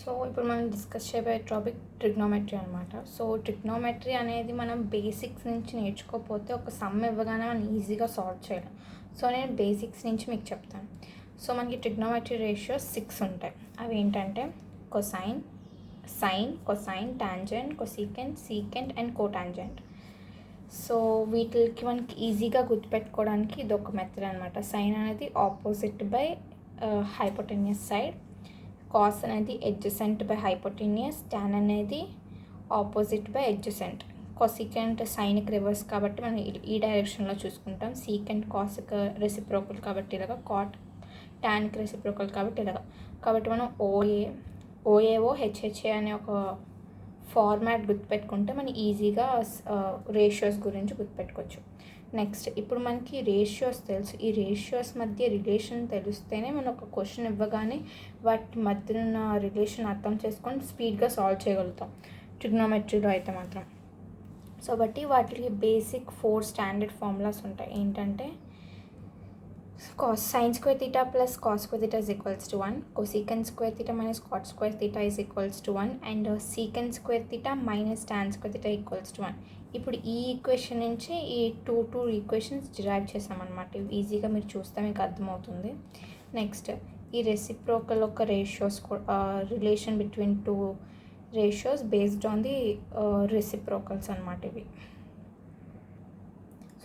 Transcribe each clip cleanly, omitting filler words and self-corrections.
So ఇప్పుడు మనం discuss చేయబోయే టాపిక్ ట్రిగ్నోమెట్రీ అనమాట. సో ట్రిగ్నోమెట్రీ అనేది మనం బేసిక్స్ నుంచి నేర్చుకోకపోతే ఒక సమ్ ఇవ్వగానే మనం ఈజీగా సాల్వ్ చేయలేం. సో నేను బేసిక్స్ నుంచి మీకు చెప్తాను. సో మనకి ట్రిగ్నోమెట్రీ రేషియోస్ 6 ఉంటాయి. అవి ఏంటంటే cosine, sine, cosine, tangent, cosecant, secant and cotangent. So వీటికి మనకి ఈజీగా గుర్తుపెట్టుకోవడానికి ఇది ఒక మెథడ్ అనమాట. సైన్ అనేది opposite by hypotenuse side, cos అనేది ఎడ్జసెంట్ బై హైపోటెన్యూస్, టాన్ అనేది ఆపోజిట్ బై ఎడ్జసెంట్. కొసీకెంట్ సైన్కి రివర్స్ కాబట్టి మనం ఈ డైరెక్షన్లో చూసుకుంటాం. సీకెంట్ కాస్కి రెసిప్రోకల్ కాబట్టి ఇలాగా, కాట్ టాన్కి రెసిప్రోకల్ కాబట్టి ఇలాగా. కాబట్టి మనం ఓఏఓ హెచ్హెచ్ఏ అనే ఒక ఫార్మాట్ గుర్తుపెట్టుకుంటే మనం ఈజీగా రేషియోస్ గురించి గుర్తుపెట్టుకోవచ్చు. నెక్స్ట్ ఇప్పుడు మనకి రేషియోస్ తెలుసు. ఈ రేషియోస్ మధ్య రిలేషన్ తెలిస్తేనే మనం ఒక క్వశ్చన్ ఇవ్వగానే వాటి మధ్య ఉన్న రిలేషన్ అర్థం చేసుకొని స్పీడ్గా సాల్వ్ చేయగలుగుతాం ట్రిగ్నోమెట్రీలో అయితే మాత్రం. సో బట్టి వాటికి బేసిక్ 4 స్టాండర్డ్ ఫార్ములాస్ ఉంటాయి. ఏంటంటే sin square theta plus cos square theta is equals to 1, cosecant square theta minus cot square theta is equals to 1 and secant square theta minus tan square theta equals to 1. ఇప్పుడు ఈ equation నుంచి ఈ two equations derive చేసామన్నమాట. ఈజీగా మీరు చూస్తే మీకు అర్థమవుతుంది. నెక్స్ట్ ఈ రెసిప్రోకల్ ఒక ratios relation between 2 ratios based on the reciprocals అనమాట ఇవి.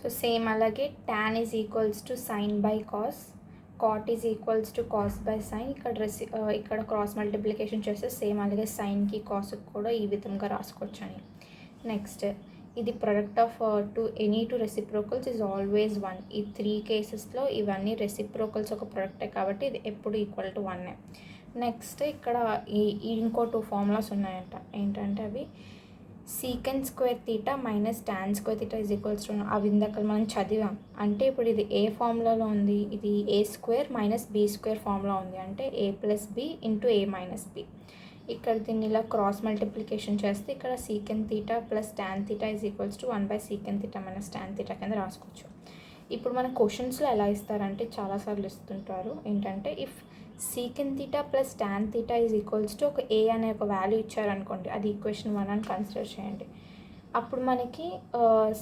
సో సేమ్ అలాగే tan is equals to sine by cos, cot is equals to cos by sine. ఇక్కడ క్రాస్ మల్టిప్లికేషన్ చేస్తే సేమ్ అలాగే సైన్కి కాస్కి కూడా ఈ విధంగా రాసుకోవచ్చు అని. నెక్స్ట్ ఇది product of any two reciprocals is always 1. ఈ 3 కేసెస్లో ఇవన్నీ రెసిప్రోకల్స్ ఒక ప్రొడక్టే కాబట్టి ఇది ఎప్పుడు ఈక్వల్ టు 1. నెక్స్ట్ ఇక్కడ ఇంకో 2 ఫార్ములాస్ ఉన్నాయంట. ఏంటంటే అవి secant square theta minus tan square theta is equals to, అవి ఇందాక మనం చదివాం. అంటే ఇప్పుడు ఇది ఏ ఫార్ములాలో ఉంది, ఇది a square minus b square formula ఉంది. అంటే a plus b into a minus b. ఇక్కడ దీన్ని ఇలా క్రాస్ మల్టిప్లికేషన్ చేస్తే ఇక్కడ secant theta plus tan theta is equals to 1 by secant theta minus tan theta కింద రాసుకోవచ్చు. ఇప్పుడు మన క్వశ్చన్స్లో ఎలా ఇస్తారంటే చాలాసార్లు ఇస్తుంటారు. ఏంటంటే if secant theta plus tan theta is equals to ఒక ఏ అనే ఒక వాల్యూ ఇచ్చారనుకోండి, అది ఈక్వేషన్ 1 అని కన్సిడర్ చేయండి. అప్పుడు మనకి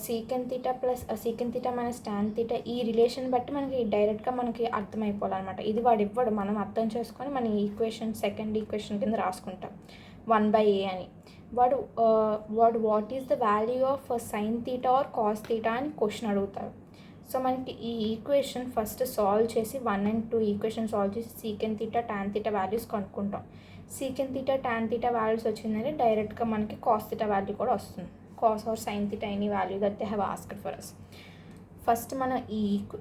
secant theta plus secant theta minus tan theta ఈ రిలేషన్ బట్టి మనకి డైరెక్ట్గా మనకి అర్థమైపోవాలన్నమాట. ఇది వాడు ఇవ్వడు, మనం అర్థం చేసుకొని మన ఈక్వేషన్ సెకండ్ ఈక్వేషన్ కింద రాసుకుంటాం 1 బై ఏ అని. వాడు what is the value of sine theta or cos theta అని క్వశ్చన్ అడుగుతారు. సో మనకి ఈ ఈక్వేషన్ ఫస్ట్ సాల్వ్ చేసి 1 and 2 ఈక్వేషన్ సాల్వ్ చేసి secant theta tan theta values కనుక్కుంటాం. Secant theta tan theta values వచ్చిందంటే డైరెక్ట్గా మనకి కాస్ తీటా వాల్యూ కూడా వస్తుంది. Cos or sine theta any value that they have asked for us. First మనం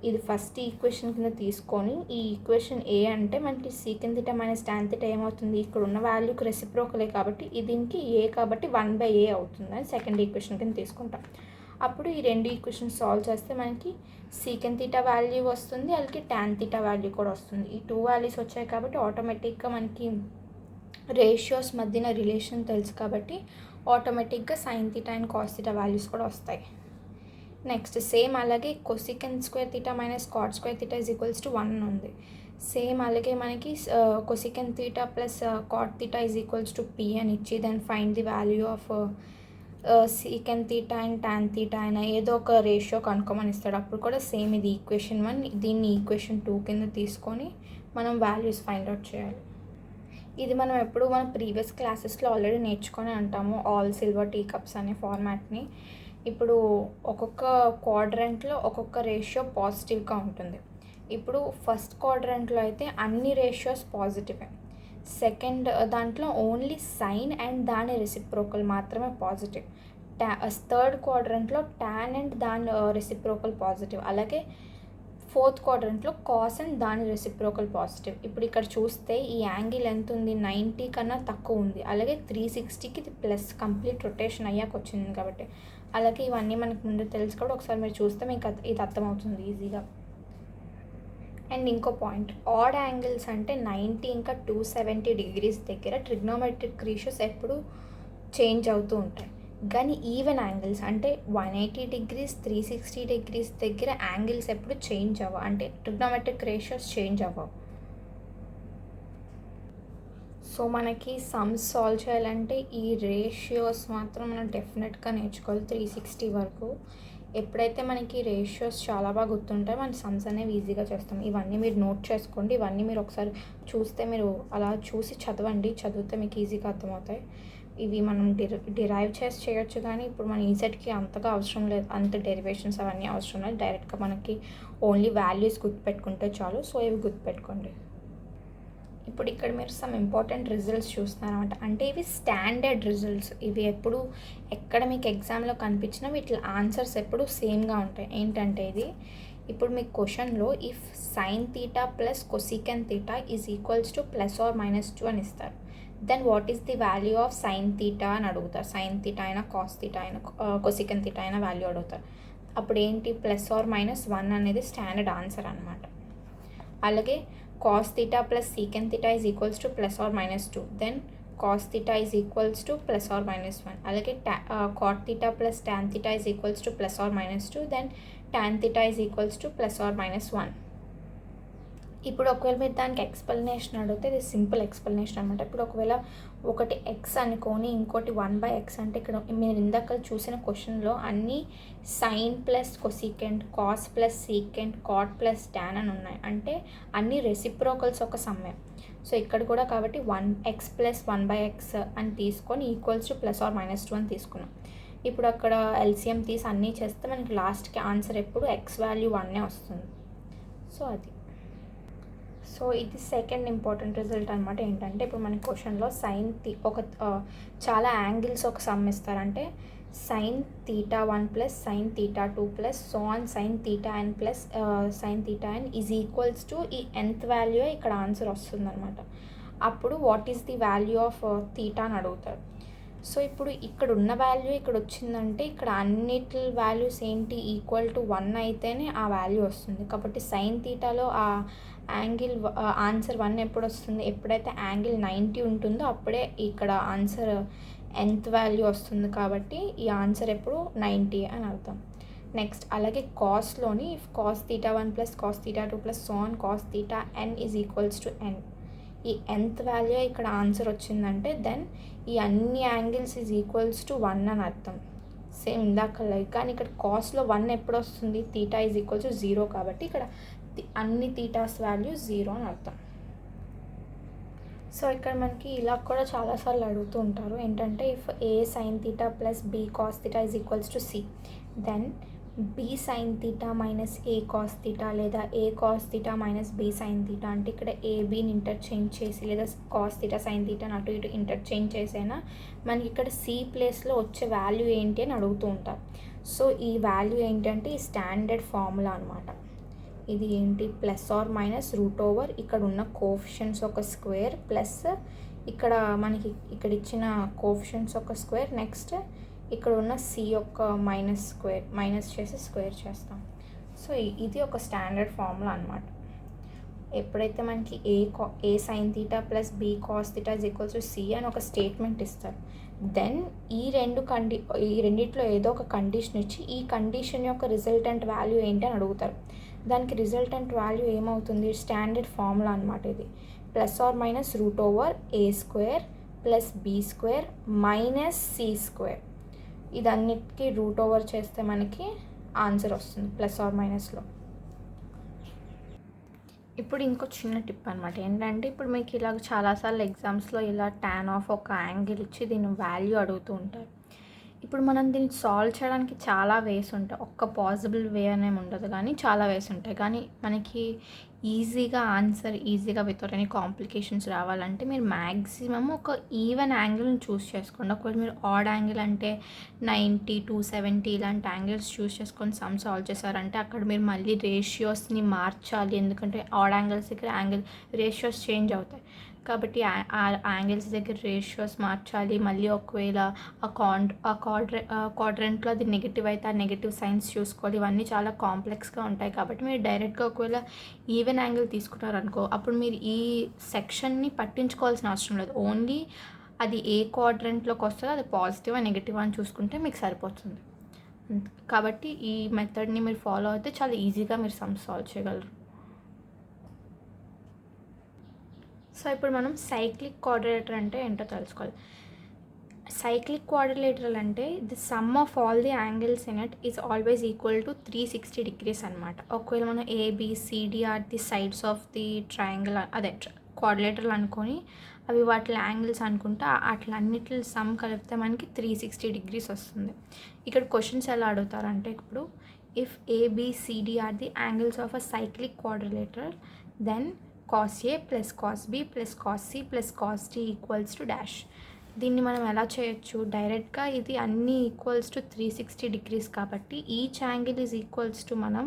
ఇది ఫస్ట్ ఈక్వేషన్ కింద తీసుకొని ఈ ఈక్వేషన్ ఏ అంటే మనకి secant theta minus tan theta ఏమవుతుంది, ఇక్కడ ఉన్న వాల్యూకి రెసిప్రోకలే కాబట్టి దీనికి ఏ కాబట్టి 1 బై ఏ అవుతుంది అని సెకండ్ ఈక్వేషన్ కింద తీసుకుంటాం. అప్పుడు ఈ 2 ఈక్వేషన్ సాల్వ్ చేస్తే మనకి సీకెంట్ తీటా వాల్యూ వస్తుంది, అలాగే టాన్ తీటా వాల్యూ కూడా వస్తుంది. ఈ 2 వాల్యూస్ వచ్చాయి కాబట్టి ఆటోమేటిక్గా మనకి రేషియోస్ మధ్యన రిలేషన్ తెలుసు కాబట్టి ఆటోమేటిక్గా sine theta and cos theta values కూడా వస్తాయి. నెక్స్ట్ సేమ్ అలాగే cosecant square theta minus cot square theta is equals to 1 ఉంది. సేమ్ అలాగే మనకి cosecant theta plus cot theta is equals to p అని ఇచ్చి then find the value of secant theta and tan theta అయినా ఏదో ఒక ratio కనుక్కోమని ఇస్తాడు. అప్పుడు కూడా సేమ్ ఇది ఈక్వేషన్ 1, దీన్ని ఈక్వేషన్ 2 కింద తీసుకొని మనం వాల్యూస్ ఫైండ్ అవుట్ చేయాలి. ఇది మనం ఎప్పుడు మన ప్రీవియస్ క్లాసెస్లో ఆల్రెడీ నేర్చుకొని అంటాము, ఆల్ సిల్వర్ టీ కప్స్ అనే ఫార్మాట్ని. ఇప్పుడు ఒక్కొక్క క్వాడ్రంట్లో ఒక్కొక్క రేషియో పాజిటివ్గా ఉంటుంది. ఇప్పుడు ఫస్ట్ క్వాడ్రంట్లో అయితే అన్ని రేషియోస్ పాజిటివే. సెకండ్ దాంట్లో ఓన్లీ సైన్ అండ్ దాని రెసిప్రోకల్ మాత్రమే పాజిటివ్. థర్డ్ క్వాడ్రంట్లో టాన్ అండ్ దాని రెసిప్రోకల్ పాజిటివ్. అలాగే ఫోర్త్ క్వాడ్రంట్లో కాస్ అండ్ దాని రెసిప్రోకల్ పాజిటివ్. ఇప్పుడు ఇక్కడ చూస్తే ఈ యాంగిల్ ఎంత ఉంది, 90 కన్నా తక్కువ ఉంది. అలాగే 360కి ఇది ప్లస్ కంప్లీట్ రొటేషన్ అయ్యాక వచ్చింది కాబట్టి. అలాగే ఇవన్నీ మనకు ముందు తెలుసు కాబట్టి ఒకసారి మీరు చూస్తే మీకు ఇది అర్థమవుతుంది ఈజీగా. అండ్ ఇంకో పాయింట్, ఆడ్ యాంగిల్స్ అంటే 90 ఇంకా 270 డిగ్రీస్ దగ్గర ట్రిగ్నోమెట్రిక్ రేషియోస్ ఎప్పుడు చేంజ్ అవుతూ ఉంటాయి. కానీ ఈవెన్ యాంగిల్స్ అంటే 180 డిగ్రీస్ 360 డిగ్రీస్ దగ్గర యాంగిల్స్ ఎప్పుడు చేంజ్ అవ్వవు, అంటే ట్రిగ్నోమెట్రిక్ రేషియోస్ చేంజ్ అవ్వవు. సో మనకి సమ్స్ సాల్వ్ చేయాలంటే ఈ రేషియోస్ మాత్రం మనం డెఫినెట్గా నేర్చుకోవాలి 360 వరకు. ఎప్పుడైతే మనకి రేషియోస్ చాలా బాగా గుర్తుంటాయో మన సమ్స్ అనేవి ఈజీగా చేస్తాం. ఇవన్నీ మీరు నోట్ చేసుకోండి. ఇవన్నీ మీరు ఒకసారి చూస్తే మీరు అలా చూసి చదవండి. చదివితే మీకు ఈజీగా అర్థమవుతాయి. ఇవి మనం డిరైవ్ చేసి చేయొచ్చు, కానీ ఇప్పుడు మన ఈజెట్కి అంతగా అవసరం లేదు. అంత డెరివేషన్స్ అవన్నీ అవసరం లేదు. డైరెక్ట్గా మనకి ఓన్లీ వాల్యూస్ గుర్తుపెట్టుకుంటే చాలు. సో ఇవి గుర్తుపెట్టుకోండి. ఇప్పుడు ఇక్కడ మీరు సమ్ ఇంపార్టెంట్ రిజల్ట్స్ చూస్తున్నారన్నమాట. అంటే ఇవి స్టాండర్డ్ రిజల్ట్స్. ఇవి ఎప్పుడు ఎక్కడ మీకు ఎగ్జామ్లో కనిపించినా వీటి ఆన్సర్స్ ఎప్పుడు సేమ్గా ఉంటాయి. ఏంటంటే ఇది ఇప్పుడు మీకు క్వశ్చన్లో if sine theta plus cosecant theta is equals to +or-2 అని ఇస్తారు. Then what is the value of sine theta అని అడుగుతారు. సైన్ తీటా అయినా కాస్ తీటా అయినా కొసికెన్ తీటా అయినా వాల్యూ అడుగుతారు. అప్పుడు ఏంటి +or-1 అనేది స్టాండర్డ్ ఆన్సర్ అనమాట. అలాగే cos theta plus secant theta is equals to +or-2. Then cos theta is equals to +or-1. అలాగే cot theta plus tan theta is equals to +or-2. Then tan theta is equals to +or-1. ఇప్పుడు ఒకవేళ మీరు దానికి explanation అడిగితే ఇది simple explanation అనమాట. ఇప్పుడు ఒకవేళ ఒకటి ఎక్స్ అనుకొని ఇంకోటి 1/x అంటే ఇక్కడ మీరు ఇందాక చూసిన క్వశ్చన్లో అన్నీ sine plus cosecant, cos plus secant, cot plus tan అని ఉన్నాయి. అంటే అన్ని రెసిప్రోకల్స్ ఒక సమ్మె. సో ఇక్కడ కూడా కాబట్టి 1x + 1/x అని తీసుకొని ఈక్వల్స్ టు +or-2 అని తీసుకున్నాం. ఇప్పుడు అక్కడ ఎల్సిఎం తీసి అన్నీ చేస్తే మనకి లాస్ట్కి ఆన్సర్ ఎప్పుడు ఎక్స్ వాల్యూ 1 వస్తుంది. సో అది. సో ఇది సెకండ్ ఇంపార్టెంట్ రిజల్ట్ అనమాట. ఏంటంటే ఇప్పుడు మన క్వశ్చన్లో చాలా యాంగిల్స్ ఒక సమ్ ఇస్తారంటే sin θ1 + sin θ2 + sin θn + sin θn is equals to ఈ nth వాల్యూ ఇక్కడ ఆన్సర్ వస్తుంది అనమాట. అప్పుడు what is the value of theta అని అడుగుతారు. సో ఇప్పుడు ఇక్కడ ఉన్న వాల్యూ ఇక్కడ వచ్చిందంటే ఇక్కడ అన్నిటి వాల్యూస్ ఏంటి ఈక్వల్ టు 1 అయితేనే ఆ వాల్యూ వస్తుంది. కాబట్టి సైన్ తీటాలో ఆ యాంగిల్ ఆన్సర్ 1 ఎప్పుడు వస్తుంది? ఎప్పుడైతే యాంగిల్ 90 ఉంటుందో అప్పుడే ఇక్కడ ఆన్సర్ nth వాల్యూ వస్తుంది. కాబట్టి ఈ ఆన్సర్ ఎప్పుడు 90 అని అర్థం. నెక్స్ట్ అలాగే కాస్లోని if cos θ1 + cos θ2 + cos θn is equals to n. ఈ nth వాల్యూ ఇక్కడ ఆన్సర్ వచ్చిందంటే దెన్ ఈ అన్ని యాంగిల్స్ ఈజ్ ఈక్వల్స్ టు 1 అని అర్థం. సేమ్ ఇందాక లైక్, కానీ ఇక్కడ కాస్లో 1 ఎప్పుడు వస్తుంది? తీటా ఈజ్ ఈక్వల్స్ టు 0 కాబట్టి ఇక్కడ అన్ని తీటాస్ వాల్యూ 0 అని అర్థం. సో ఇక్కడ మనకి ఇలా కూడా చాలాసార్లు అడుగుతూ ఉంటారు. ఏంటంటే if a sin θ + b cos θ is equals to c, then b sin θ - a cos θ లేదా a cos θ - b sin θ అంటే ఇక్కడ ఏబీని ఇంటర్చేంజ్ చేసి లేదా cos θ sin θ అటు ఇటు ఇంటర్చేంజ్ చేసైనా మనకి ఇక్కడ c ప్లేస్లో వచ్చే వాల్యూ ఏంటి అని అడుగుతూ ఉంటారు. సో ఈ వాల్యూ ఏంటంటే ఈ స్టాండర్డ్ ఫార్ములా అనమాట. ఇది ఏంటి +or-√, ఇక్కడ ఉన్న కోఎఫిషియెంట్స్ ఒక స్క్వేర్ ప్లస్ ఇక్కడ మనకి ఇక్కడ ఇచ్చిన కోఎఫిషియెంట్స్ ఒక స్క్వేర్, నెక్స్ట్ ఇక్కడ ఉన్న సి యొక్క మైనస్ చేసి స్క్వేర్ చేస్తాం. సో ఇది ఒక స్టాండర్డ్ ఫార్ములా అనమాట. ఎప్పుడైతే మనకి a sin θ + b cos θ is equals to c అని ఒక స్టేట్మెంట్ ఇస్తారు, దెన్ ఈ రెండిట్లో ఏదో ఒక కండిషన్ ఇచ్చి ఈ కండిషన్ యొక్క రిజల్టెంట్ వాల్యూ ఏంటి అని అడుగుతారు. దానికి రిజల్టెంట్ వాల్యూ ఏమవుతుంది? స్టాండర్డ్ ఫార్ములా అనమాట ఇది. +or-√a² + b² - c². ఇదన్నిటికీ √ఓవర్ చేస్తే మనకి ఆన్సర్ వస్తుంది +or-లో. ఇప్పుడు ఇంకో చిన్న టిప్ అనమాట. ఏంటంటే ఇప్పుడు మీకు ఇలా చాలాసార్లు ఎగ్జామ్స్లో ఇలా tan ఆఫ్ ఒక యాంగిల్ ఇచ్చి దీని వాల్యూ అడుగుతూ ఉంటారు. ఇప్పుడు మనం దీన్ని సాల్వ్ చేయడానికి చాలా వేస్ ఉంటాయి. ఒక్క పాసిబుల్ వే అనేమి ఉండదు, కానీ చాలా వేస్ ఉంటాయి. కానీ మనకి ఈజీగా ఆన్సర్ ఈజీగా వితౌట్ ఎనీ కాంప్లికేషన్స్ రావాలంటే మీరు మ్యాక్సిమమ్ ఒక ఈవెన్ యాంగిల్ని చూస్ చేసుకోండి. ఒకవేళ మీరు ఆడ్ యాంగిల్ అంటే 90, 270 ఇలాంటి యాంగిల్స్ చూస్ చేసుకొని సమ్ సాల్వ్ చేశారంటే అక్కడ మీరు మళ్ళీ రేషియోస్ని మార్చాలి. ఎందుకంటే ఆడ్ యాంగిల్స్ దగ్గర రేషియోస్ చేంజ్ అవుతాయి. కాబట్టి ఆ యాంగిల్స్ దగ్గర రేషియోస్ మార్చాలి. మళ్ళీ ఒకవేళ క్వాడ్రెంట్లో అది నెగిటివ్ అయితే ఆ నెగిటివ్ సైన్స్ చూసుకోవాలి. ఇవన్నీ చాలా కాంప్లెక్స్గా ఉంటాయి. కాబట్టి మీరు డైరెక్ట్గా ఒకవేళ ఈవెన్ యాంగిల్ తీసుకున్నారనుకో అప్పుడు మీరు ఈ సెక్షన్ని పట్టించుకోవాల్సిన అవసరం లేదు. ఓన్లీ అది ఏ క్వాడ్రెంట్లోకి వస్తుందో అది పాజిటివ్ నెగిటివ్ అని చూసుకుంటే మీకు సరిపోతుంది. కాబట్టి ఈ మెథడ్ని మీరు ఫాలో అయితే చాలా ఈజీగా మీరు సమ్ సాల్వ్ చేయగలరు. సో ఇప్పుడు మనం సైక్లిక్ క్వాడ్రిలేటర్ అంటే ఏంటో తెలుసుకోవాలి. సైక్లిక్ క్వాడ్రిలేటరల్ అంటే the sum of all the angles in it is always equal to 360 degrees అనమాట. ఒకవేళ మనం ABCD are the sides of the triangle అదే క్వాడ్రిలేటరల్ అనుకొని అవి వాటి యాంగిల్స్ అనుకుంటా అట్లన్నిటి సమ్ కలిపితే మనకి 360 degrees వస్తుంది. ఇక్కడ క్వశ్చన్స్ ఎలా అడుగుతారంటే ఇప్పుడు if ABCD are the angles of a cyclic quadrilateral then cos A plus cos B plus cos C plus cos D equals to dash. దీన్ని మనం ఎలా చేయొచ్చు, డైరెక్ట్గా ఇది అన్నీ ఈక్వల్స్ టు 360 degrees కాబట్టి each angle is equals to మనం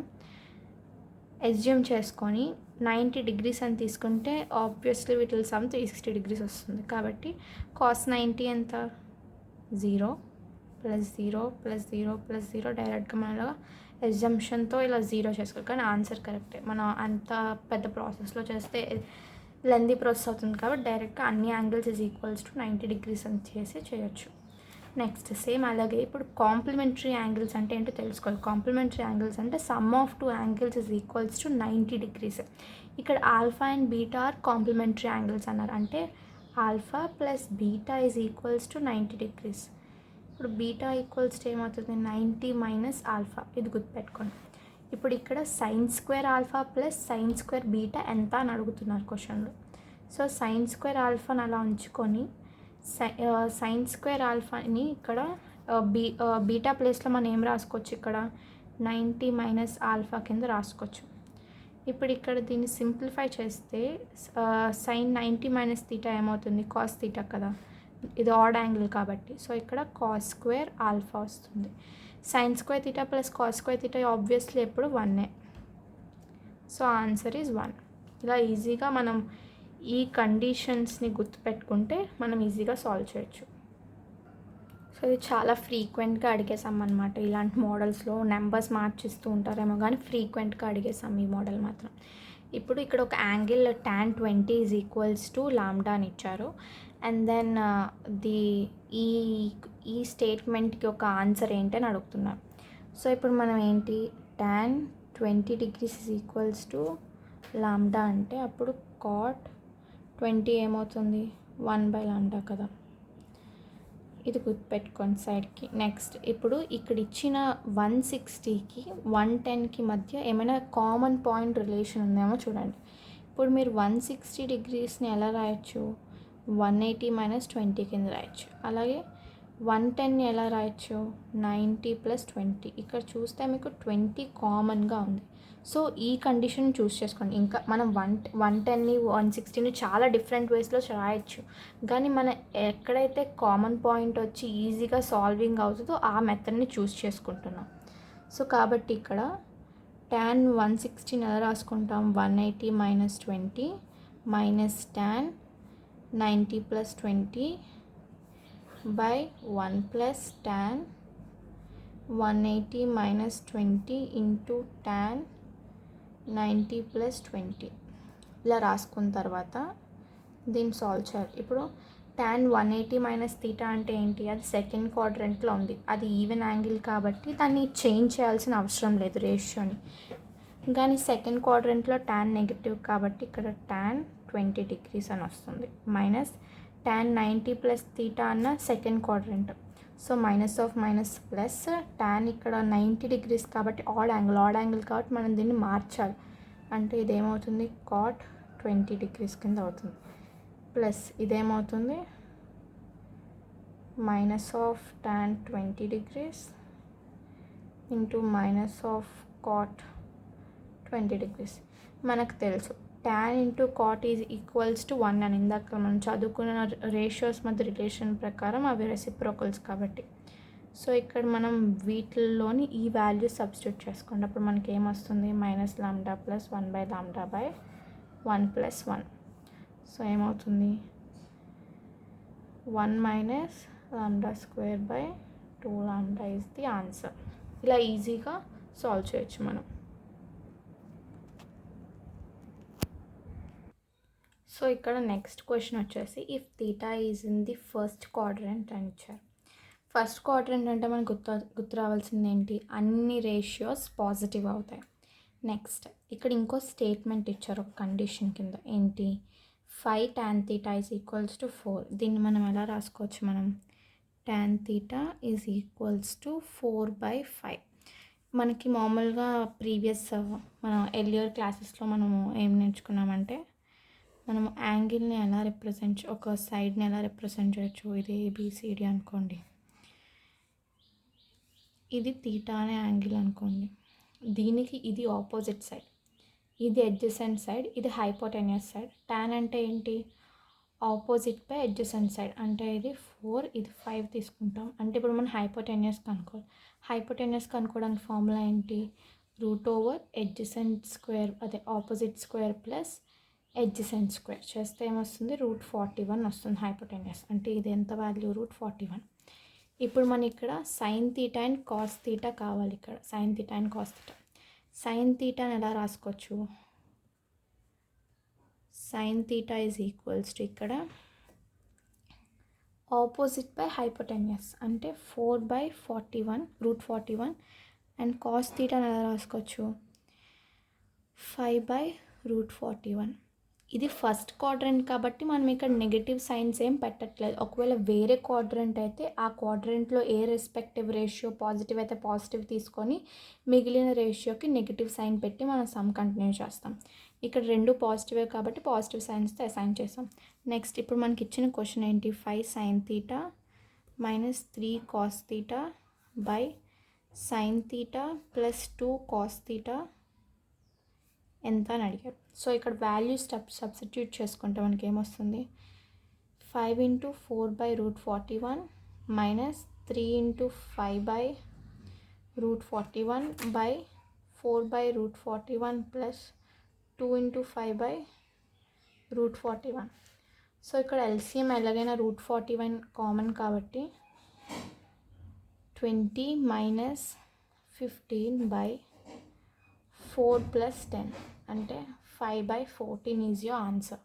assume చేసుకొని 90 degrees అని తీసుకుంటే ఆబ్వియస్లీ వీటిల్ సమ్ 360 degrees వస్తుంది. కాబట్టి కాస్ 90 ఎంత 0 ప్లస్ 0 ప్లస్ 0 ప్లస్ 0 డైరెక్ట్గా మన ఎగ్జంప్షన్తో ఇలా 0 చేసుకోవాలి. కానీ ఆన్సర్ కరెక్టే. మనం అంత పెద్ద ప్రాసెస్లో చేస్తే లెందీ ప్రాసెస్ అవుతుంది కాబట్టి డైరెక్ట్గా అన్ని angles is equals to 90 degrees అని చేసి చేయొచ్చు. నెక్స్ట్ సేమ్ అలాగే ఇప్పుడు కాంప్లిమెంటరీ యాంగిల్స్ అంటే ఏంటో తెలుసుకోవాలి. కాంప్లిమెంటరీ యాంగిల్స్ అంటే sum of two angles is equals to 90 degrees. ఇక్కడ alpha and beta are complementary angles అన్నారు. అంటే alpha plus beta is equals to 90 degrees. ఇప్పుడు బీటా ఈక్వల్స్ టు ఏమవుతుంది 90 మైనస్ ఆల్ఫా. ఇది గుర్తుపెట్టుకోండి. ఇప్పుడు ఇక్కడ sine square alpha plus sine square beta ఎంత అని అడుగుతున్నారు క్వశ్చన్లో. సో సైన్ స్క్వేర్ ఆల్ఫాని అలా ఉంచుకొని సైన్ స్క్వేర్ ఆల్ఫాని ఇక్కడ బీటా ప్లేస్లో మనం ఏం రాసుకోవచ్చు, ఇక్కడ 90 మైనస్ ఆల్ఫా కింద రాసుకోవచ్చు. ఇప్పుడు ఇక్కడ దీన్ని సింప్లిఫై చేస్తే సైన్ 90 మైనస్ తీటా ఏమవుతుంది కాస్ తీటా కదా, ఇది ఆడ్ యాంగిల్ కాబట్టి. సో ఇక్కడ కాస్ స్క్వేర్ ఆల్ఫా వస్తుంది. Sine square theta plus cos square theta obviously ఎప్పుడు 1. So answer is 1. ఇలా ఈజీగా మనం ఈ కండిషన్స్ని గుర్తుపెట్టుకుంటే మనం ఈజీగా సాల్వ్ చేయొచ్చు. సో ఇది చాలా ఫ్రీక్వెంట్గా అడిగేసాం అనమాట. ఇలాంటి మోడల్స్లో నెంబర్స్ మార్చిస్తూ ఉంటారేమో కానీ ఫ్రీక్వెంట్గా అడిగేసాం ఈ మోడల్ మాత్రం. ఇప్పుడు ఇక్కడ ఒక angle tan 20 is equals to lambda అని ఇచ్చారు. అండ్ దెన్ ఈ స్టేట్మెంట్కి ఒక ఆన్సర్ ఏంటి అని అడుగుతున్నారు. సో ఇప్పుడు మనం ఏంటి tan 20 degrees is equals to lambda అంటే అప్పుడు cot 20 ఏమవుతుంది 1/λ కదా. ఇది గుర్తుపెట్టుకోండి సైడ్కి. నెక్స్ట్ ఇప్పుడు ఇక్కడ ఇచ్చిన 160కి 110కి మధ్య ఏమైనా కామన్ పాయింట్ రిలేషన్ ఉందేమో చూడండి. ఇప్పుడు మీరు 160 degreesని ఎలా రాయొచ్చు 180 మైనస్ 20 కింద రాయొచ్చు. అలాగే 110ని ఎలా రాయొచ్చు 90 ప్లస్ 20. ఇక్కడ చూస్తే మీకు 20 కామన్గా ఉంది. సో ఈ కండిషన్ చూస్ చేసుకోండి. ఇంకా మనం 110ని 160ని చాలా డిఫరెంట్ వేస్లో రాయొచ్చు, కానీ మనం ఎక్కడైతే కామన్ పాయింట్ వచ్చి ఈజీగా సాల్వింగ్ అవుతుందో ఆ మెథడ్ని చూస్ చేసుకుంటున్నాం. సో కాబట్టి ఇక్కడ tan 160ని ఎలా రాసుకుంటాం 180 minus 20 minus tan 90 plus 20 by 1 plus tan 180 minus 20 into tan 90 plus 20 ఇలా రాసుకున్న తర్వాత దీన్ని సాల్వ్ చేయాలి. ఇప్పుడు tan 180 మైనస్ తీటా అంటే ఏంటి, అది సెకండ్ క్వాడ్రంట్లో ఉంది, అది ఈవెన్ యాంగిల్ కాబట్టి దాన్ని చేంజ్ చేయాల్సిన అవసరం లేదు రేషియోని. కానీ సెకండ్ క్వాడ్రంట్లో tan నెగిటివ్ కాబట్టి ఇక్కడ tan 20 degrees అని వస్తుంది. మైనస్ tan 90 ప్లస్ తీటా అన్న second quadrant. So minus of minus plus tan ఇక్కడ 90 degrees కాబట్టి ఆడ్ యాంగిల్ కాబట్టి మనం దీన్ని మార్చాలి. అంటే ఇదేమవుతుంది cot 20 degrees కింద అవుతుంది. ప్లస్ ఇదేమవుతుంది minus of tan 20 degrees into minus of cot 20 degrees. మనకు తెలుసు tan into cot is equals to 1 అని ఇందాక మనం చదువుకున్న రేషియోస్ మధ్య రిలేషన్ ప్రకారం అవి రెసిప్రోకల్స్ కాబట్టి. సో ఇక్కడ మనం వీటిల్లోని ఈ వాల్యూ సబ్స్టిట్యూట్ చేసుకోండి. అప్పుడు మనకి ఏమొస్తుంది minus lambda plus 1/λ by 1 plus 1. So ఏమవుతుంది 1 minus lambda square by 2λ is the answer. ఇలా ఈజీగా సాల్వ్ చేయొచ్చు మనం. సో ఇక్కడ నెక్స్ట్ క్వశ్చన్ వచ్చేసి if theta is in the first quadrant అని ఇచ్చారు. ఫస్ట్ క్వాడ్రంట్ అంటే మనకు గుర్తు రావాల్సింది ఏంటి, అన్ని రేషియోస్ పాజిటివ్ అవుతాయి. నెక్స్ట్ ఇక్కడ ఇంకో స్టేట్మెంట్ ఇచ్చారు ఒక కండిషన్ కింద ఏంటి, 5 tan theta is equals to 4. దీన్ని మనం ఎలా రాసుకోవచ్చు? మనం tan theta is equals to 4/5. మనకి మామూలుగా ప్రీవియస్ మన ఎర్లియర్ క్లాసెస్లో మనము ఏం నేర్చుకున్నామంటే, మనము యాంగిల్ని ఎలా రిప్రజెంట్, ఒక సైడ్ని ఎలా రిప్రజెంట్ చేయొచ్చు. ఇది ఏబిసిడి అనుకోండి, ఇది తీటా అనే యాంగిల్ అనుకోండి, దీనికి ఇది ఆపోజిట్ సైడ్, ఇది అడ్జసెంట్ సైడ్, ఇది హైపోటెన్యూస్ సైడ్. tan అంటే ఏంటి? Opposite by adjacent side. అంటే ఇది 4, ఇది 5 తీసుకుంటాం. అంటే ఇప్పుడు మనం హైపోటెన్యూస్ కనుక్కోవాలి. హైపోటెన్యూస్ కనుక్కోవడానికి ఫార్ములా ఏంటి? √ అడ్జసెంట్ స్క్వేర్, అదే opposite square plus adjacent square చేస్తే ఏమొస్తుంది? √41 వస్తుంది హైపోటెన్యూస్. అంటే ఇది ఎంత వాల్యూ? √41. ఇప్పుడు మన ఇక్కడ sine theta and cos theta కావాలి. ఇక్కడ sine theta and cos theta. Sine తీటాని ఎలా రాసుకోవచ్చు? Sine theta is equals to ఇక్కడ ఆపోజిట్ బై హైపోటెన్యూస్ అంటే 4/41 √41. అండ్ కాస్ తీటాని ఎలా రాసుకోవచ్చు? 5/√41. ఇది ఫస్ట్ క్వాడ్రంట్ కాబట్టి మనం ఇక్కడ నెగిటివ్ సైన్స్ ఏం పెట్టట్లేదు. ఒకవేళ వేరే క్వాడ్రంట్ అయితే ఆ క్వాడ్రంట్లో ఏ రెస్పెక్టివ్ రేషియో పాజిటివ్ అయితే పాజిటివ్ తీసుకొని మిగిలిన రేషియోకి నెగిటివ్ సైన్ పెట్టి మనం సమ్ కంటిన్యూ చేస్తాం. ఇక్కడ రెండు పాజిటివే కాబట్టి పాజిటివ్ సైన్స్తో అసైన్ చేస్తాం. నెక్స్ట్ ఇప్పుడు మనకి ఇచ్చిన క్వశ్చన్ ఏంటి? 5 sin θ - 3 cos θ by sin θ plus 2 cos θ ఎంత అని అడిగారు. సో ఇక్కడ వాల్యూ సబ్స్టిట్యూట్ చేసుకుంటే మనకి ఏమొస్తుంది? 5 × 4/√41 మైనస్ 3 × 5/√41 బై 4/√41 ప్లస్ 2 × 5/√41. సో ఇక్కడ ఎల్సిఎం ఎలాగైనా √41 కామన్ కాబట్టి 20 - 15/4 + 10 అంటే 5/14 ఈజ్ యువర్ ఆన్సర్.